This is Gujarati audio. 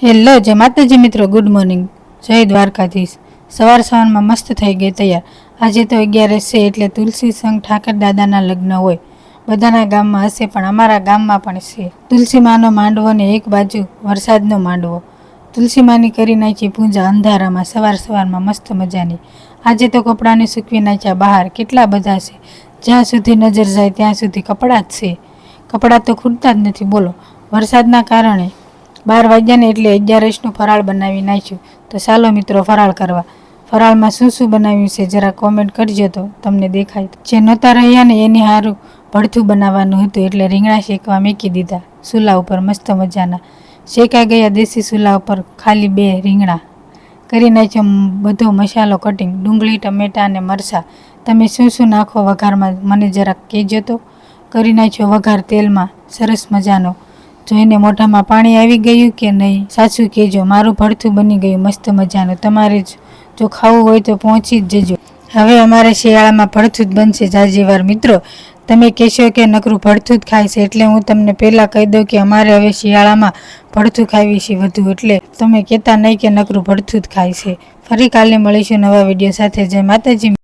હેલો જય માતાજી મિત્રો, ગુડ મોર્નિંગ, જય દ્વારકાધીશ। સવારમાં મસ્ત થઈ ગઈ તૈયાર। આજે તો 11 છે એટલે તુલસી સંઘ ઠાકર દાદાના લગ્ન હોય। બધાના ગામમાં હશે પણ અમારા ગામમાં પણ છે। તુલસી માનો માંડવો ને એક બાજુ વરસાદનો માંડવો। તુલસી માની કરી નાખી પૂજા અંધારામાં સવારમાં મસ્ત મજાની। આજે તો કપડાને સૂકવી નાખ્યા બહાર। કેટલા બધા છે, જ્યાં સુધી નજર જાય ત્યાં સુધી કપડાં જ છે। કપડાં તો ખૂટતા જ નથી બોલો, વરસાદના કારણે। 12 વાગ્યા ને એટલે 11નું ફરાળ બનાવી નાખ્યું। તો ચાલો મિત્રો ફરાળ કરવા। ફરાળમાં શું શું બનાવ્યું છે જરા કોમેન્ટ કરજો તો તમને દેખાય। જે નહોતા રહ્યા ને એની હારું ભડથું બનાવવાનું હતું એટલે રીંગણા શેકવા મૂકી દીધા ચૂલા ઉપર મસ્ત મજાના। શેકાઈ ગયા દેશી ચૂલા ઉપર ખાલી 2 રીંગણા। કરી નાખ્યો બધો મસાલો કટિંગ, ડુંગળી ટમેટા અને મરચાં। તમે શું શું નાખો વઘારમાં મને જરાક કહેજો તો। કરી નાખ્યો વઘાર તેલમાં સરસ મજાનો। જોઈને મોઢામાં પાણી આવી ગયું કે નહીં સાચું કહેજો। મારું ભડથું બની ગયું મસ્ત મજાનું। તમારે જો ખાવું હોય તો પહોંચી જ જજો। હવે અમારે શિયાળામાં ભડથું જ બનશે જાજીવાર મિત્રો। તમે કહેશો કે નકરું ભડથું જ ખાય છે એટલે હું તમને પહેલાં કહી દઉં કે અમારે હવે શિયાળામાં ભડથું ખાવી છે વધુ, એટલે તમે કહેતા નહીં કે નકરું ભડથું જ ખાય છે। ફરી કાલે મળીશું નવા વિડીયો સાથે। જય માતાજી।